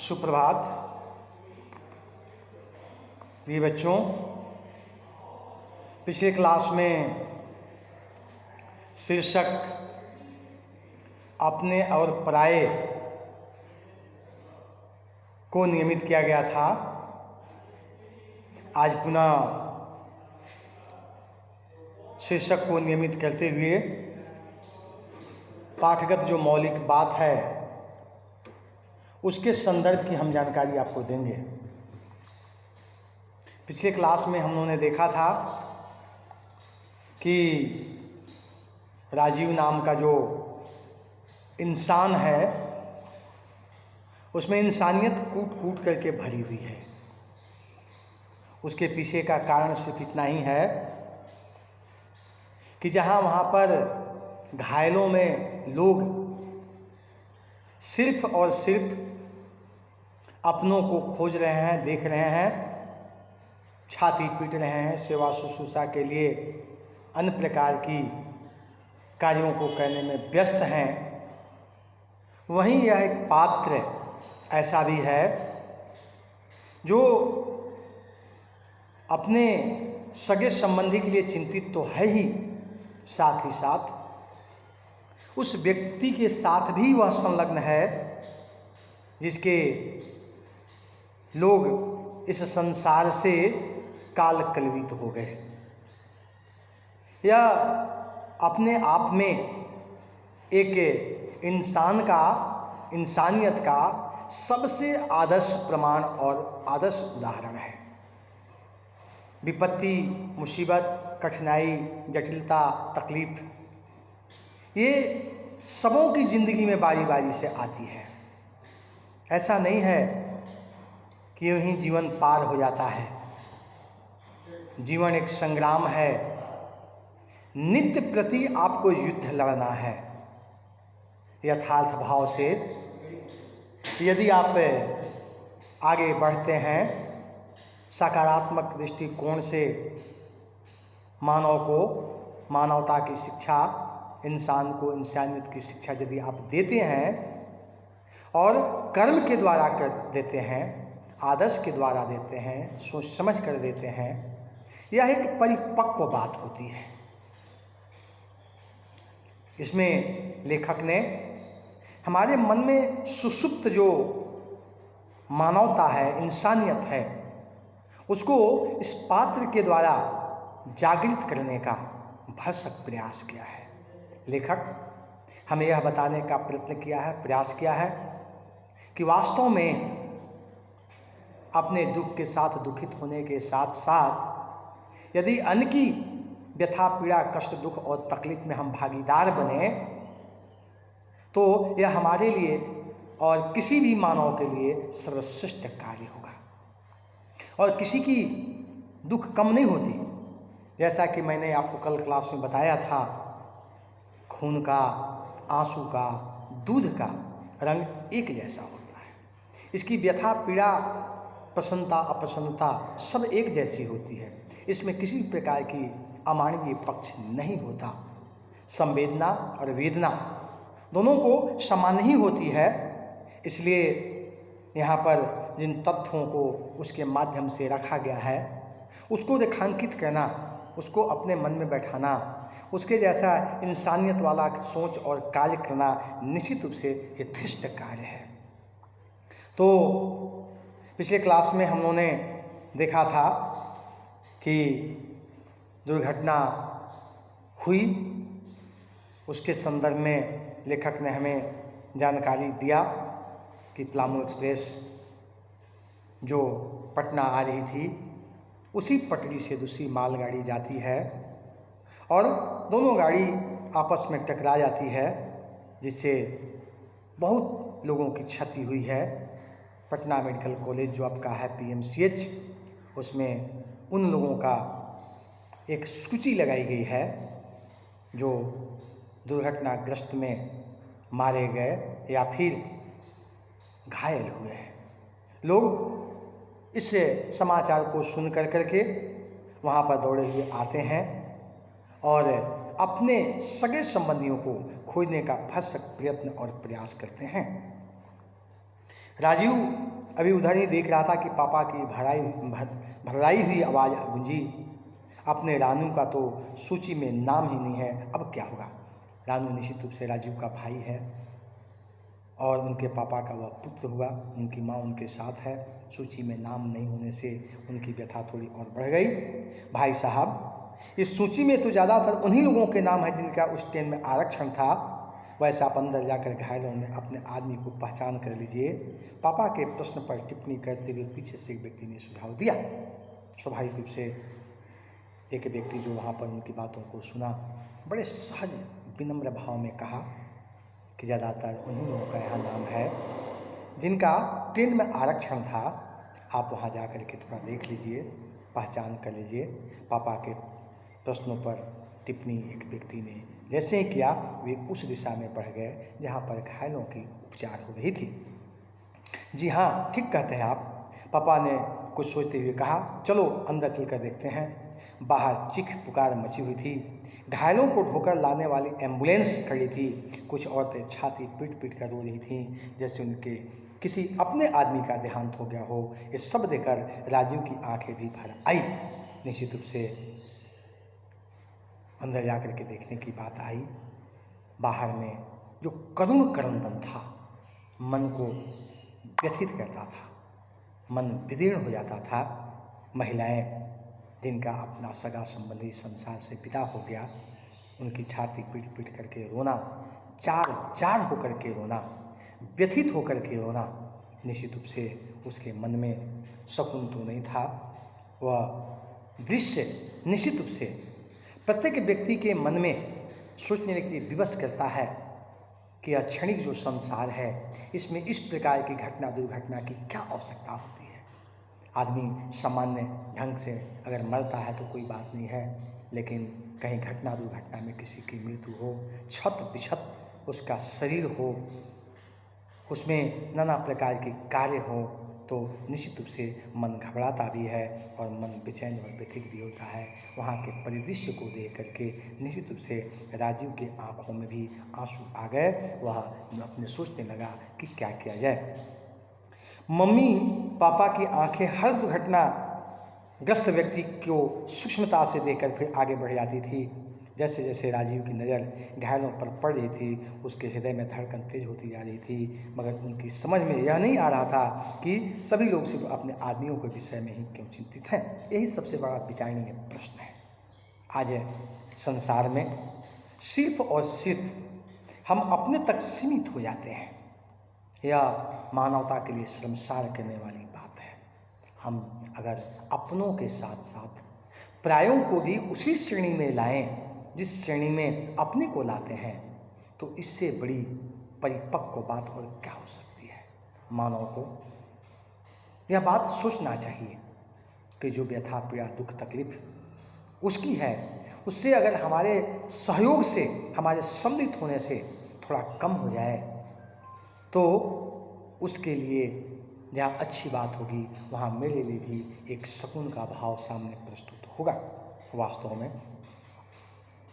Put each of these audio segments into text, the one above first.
सुप्रभात प्रिय बच्चों। पिछले क्लास में शीर्षक अपने और पराये को नियमित किया गया था। आज पुनः शीर्षक को नियमित करते हुए पाठगत जो मौलिक बात है उसके संदर्भ की हम जानकारी आपको देंगे। पिछले क्लास में हम लोगों ने देखा था कि राजीव नाम का जो इंसान है उसमें इंसानियत कूट कूट करके भरी हुई है। उसके पीछे का कारण सिर्फ इतना ही है कि जहाँ वहाँ पर घायलों में लोग सिर्फ और सिर्फ अपनों को खोज रहे हैं, देख रहे हैं, छाती पीट रहे हैं, सेवा शुश्रूषा के लिए अन्य प्रकार की कार्यों को करने में व्यस्त हैं, वहीं यह एक पात्र ऐसा भी है जो अपने सगे संबंधी के लिए चिंतित तो है ही, साथ ही साथ उस व्यक्ति के साथ भी वह संलग्न है जिसके लोग इस संसार से काल कलवित हो गए। यह अपने आप में एक इंसानियत का सबसे आदर्श प्रमाण और आदर्श उदाहरण है। विपत्ति, मुसीबत, कठिनाई, जटिलता, तकलीफ, ये सबों की ज़िंदगी में बारी बारी से आती है। ऐसा नहीं है कि यूं ही जीवन पार हो जाता है। जीवन एक संग्राम है, नित्य प्रति आपको युद्ध लड़ना है। यथार्थ भाव से यदि आप आगे बढ़ते हैं, सकारात्मक दृष्टिकोण से मानव को मानवता की शिक्षा, इंसान को इंसानियत की शिक्षा यदि आप देते हैं और कर्म के द्वारा कर देते हैं, आदर्श के द्वारा देते हैं, सोच समझ कर देते हैं, यह एक परिपक्व बात होती है। इसमें लेखक ने हमारे मन में सुषुप्त जो मानवता है, इंसानियत है, उसको इस पात्र के द्वारा जागृत करने का भरसक प्रयास किया है। लेखक हमें यह बताने का प्रयत्न किया है, प्रयास किया है कि वास्तव में अपने दुख के साथ दुखित होने के साथ साथ यदि अन्य की व्यथा, पीड़ा, कष्ट, दुख और तकलीफ में हम भागीदार बने तो यह हमारे लिए और किसी भी मानव के लिए सर्वश्रेष्ठ कार्य होगा। और किसी की दुख कम नहीं होती। जैसा कि मैंने आपको कल क्लास में बताया था, खून का, आंसू का, दूध का रंग एक जैसा होता है। इसकी व्यथा, पीड़ा, प्रसन्नता, अप्रसन्नता सब एक जैसी होती है। इसमें किसी प्रकार की अमानवीय पक्ष नहीं होता। संवेदना और वेदना दोनों को समान ही होती है। इसलिए यहाँ पर जिन तथ्यों को उसके माध्यम से रखा गया है उसको रेखांकित करना, उसको अपने मन में बैठाना, उसके जैसा इंसानियत वाला सोच और कार्य करना निश्चित रूप से यथेष्ट कार्य है। तो पिछले क्लास में हम लोगों ने देखा था कि दुर्घटना हुई, उसके संदर्भ में लेखक ने हमें जानकारी दिया कि पलामू एक्सप्रेस जो पटना आ रही थी उसी पटरी से दूसरी मालगाड़ी जाती है और दोनों गाड़ी आपस में टकरा जाती है, जिससे बहुत लोगों की क्षति हुई है। पटना मेडिकल कॉलेज जो आपका है PMCH, उसमें उन लोगों का एक सूची लगाई गई है जो दुर्घटनाग्रस्त में मारे गए या फिर घायल हुए हैं। लोग इस समाचार को सुन करके वहाँ पर दौड़े हुए आते हैं और अपने सगे संबंधियों को खोजने का भरसक प्रयत्न और प्रयास करते हैं। राजीव अभी उधर ही देख रहा था कि पापा की भर्राई हुई आवाज़ गूंजी। अपने रानू का तो सूची में नाम ही नहीं है, अब क्या होगा। रानू निश्चित रूप से राजीव का भाई है और उनके पापा का वह पुत्र हुआ। उनकी माँ उनके साथ है। सूची में नाम नहीं होने से उनकी व्यथा थोड़ी और बढ़ गई। भाई साहब, इस सूची में तो ज़्यादातर उन्हीं लोगों के नाम है जिनका उस ट्रेन में आरक्षण था। वैसे आप अंदर जाकर घायलों में अपने आदमी को पहचान कर लीजिए। पापा के प्रश्न पर टिप्पणी करते हुए पीछे से एक व्यक्ति ने सुझाव दिया। स्वाभाविक रूप से एक व्यक्ति जो वहाँ पर उनकी बातों को सुना, बड़े सहज विनम्र भाव में कहा कि ज़्यादातर उन्हीं लोगों का यहाँ नाम है जिनका ट्रेन में आरक्षण था। आप वहाँ जा कर के थोड़ा देख लीजिए, पहचान कर लीजिए। पापा के प्रश्नों पर टिप्पणी एक व्यक्ति ने जैसे ही किया, वे उस दिशा में बढ़ गए जहाँ पर घायलों की उपचार हो रही थी। जी हाँ, ठीक कहते हैं आप। पापा ने कुछ सोचते हुए कहा, चलो अंदर चलकर देखते हैं। बाहर चीख पुकार मची हुई थी। घायलों को ढोकर लाने वाली एम्बुलेंस खड़ी थी। कुछ औरतें छाती पीट पीट कर रो रही थीं, जैसे उनके किसी अपने आदमी का देहांत हो गया हो। ये सब देखकर राजीव की आंखें भी भर आई। निश्चित रूप से अंदर जाकर के देखने की बात आई। बाहर में जो करुण क्रंदन था, मन को व्यथित करता था, मन विदीर्ण हो जाता था। महिलाएं जिनका अपना सगा संबंधी संसार से विदा हो गया, उनकी छाती पीट पीट करके रोना, चार चार होकर के रोना, व्यथित होकर के रोना, निश्चित रूप से उसके मन में सकून तो नहीं था। वह दृश्य निश्चित रूप से प्रत्येक व्यक्ति के मन में सोचने के लिए विवश करता है कि यह क्षणिक जो संसार है, इसमें इस प्रकार की घटना दुर्घटना की क्या आवश्यकता होती है। आदमी सामान्य ढंग से अगर मरता है तो कोई बात नहीं है, लेकिन कहीं घटना दुर्घटना में किसी की मृत्यु हो, क्षत विक्षत उसका शरीर हो, उसमें नाना प्रकार के कार्य हो, तो निश्चित रूप से मन घबराता भी है और मन बेचैन और व्यथित भी होता है। वहाँ के परिदृश्य को देख करके निश्चित रूप से राजीव के आँखों में भी आंसू आ गए। वह अपने सोचने लगा कि क्या किया जाए। मम्मी पापा की आंखें हर दुर्घटनाग्रस्त व्यक्ति को सूक्ष्मता से देखकर फिर आगे बढ़ जाती थी। जैसे जैसे राजीव की नज़र घायलों पर पड़ रही थी, उसके हृदय में धड़कन तेज होती जा रही थी। मगर उनकी समझ में यह नहीं आ रहा था कि सभी लोग सिर्फ अपने आदमियों के विषय में ही क्यों चिंतित हैं। यही सबसे बड़ा विचारणीय प्रश्न है। आज संसार में सिर्फ और सिर्फ हम अपने तक सीमित हो जाते हैं। यह मानवता के लिए शर्मसार करने वाली बात है। हम अगर अपनों के साथ साथ परायों को भी उसी श्रेणी में लाएं जिस श्रेणी में अपने को लाते हैं, तो इससे बड़ी परिपक्व बात और क्या हो सकती है। मानव को यह बात सोचना चाहिए कि जो व्यथा पीड़ा दुख तकलीफ उसकी है, उससे अगर हमारे सहयोग से, हमारे सम्मिलित होने से थोड़ा कम हो जाए तो उसके लिए जहाँ अच्छी बात होगी वहाँ मेरे लिए भी एक सुकून का भाव सामने प्रस्तुत होगा। वास्तव में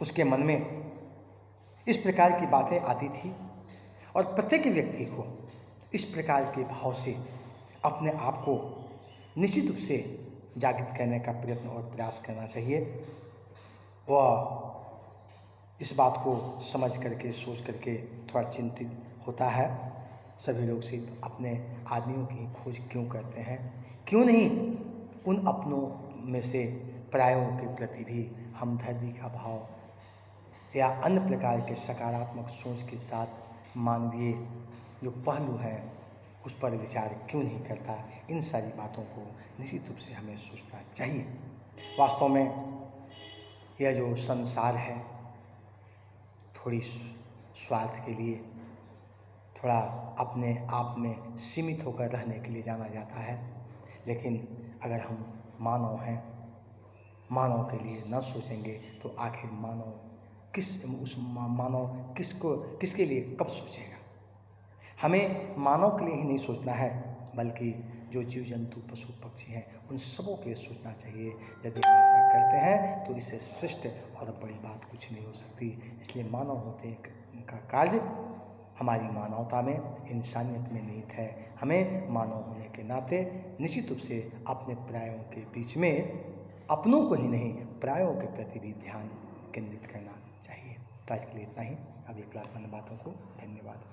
उसके मन में इस प्रकार की बातें आती थी और प्रत्येक व्यक्ति को इस प्रकार के भाव से अपने आप को निश्चित रूप से जागृत करने का प्रयत्न और प्रयास करना चाहिए। वह इस बात को समझ करके सोच करके थोड़ा चिंतित होता है। सभी लोग सिर्फ अपने आदमियों की खोज क्यों करते हैं, क्यों नहीं उन अपनों में से परायों के प्रति भी हमदर्दी का भाव या अन्य प्रकार के सकारात्मक सोच के साथ मानवीय जो पहलू है उस पर विचार क्यों नहीं करता। इन सारी बातों को निश्चित रूप से हमें सोचना चाहिए। वास्तव में यह जो संसार है थोड़ी स्वार्थ के लिए, थोड़ा अपने आप में सीमित होकर रहने के लिए जाना जाता है। लेकिन अगर हम मानव हैं, मानव के लिए न सोचेंगे तो आखिर मानव किसके लिए कब सोचेगा। हमें मानव के लिए ही नहीं सोचना है, बल्कि जो जीव जंतु पशु पक्षी हैं उन सबों के लिए सोचना चाहिए। यदि हम ऐसा करते हैं तो इससे श्रेष्ठ और बड़ी बात कुछ नहीं हो सकती। इसलिए मानव होते का कार्य हमारी मानवता में, इंसानियत में निहित है। हमें मानव होने के नाते निश्चित रूप से अपने परायों के बीच में अपनों को ही नहीं, परायों के प्रति भी ध्यान केंद्रित करना चाहिए। तो आज के लिए इतना ही। अगली क्लास में बातों को धन्यवाद।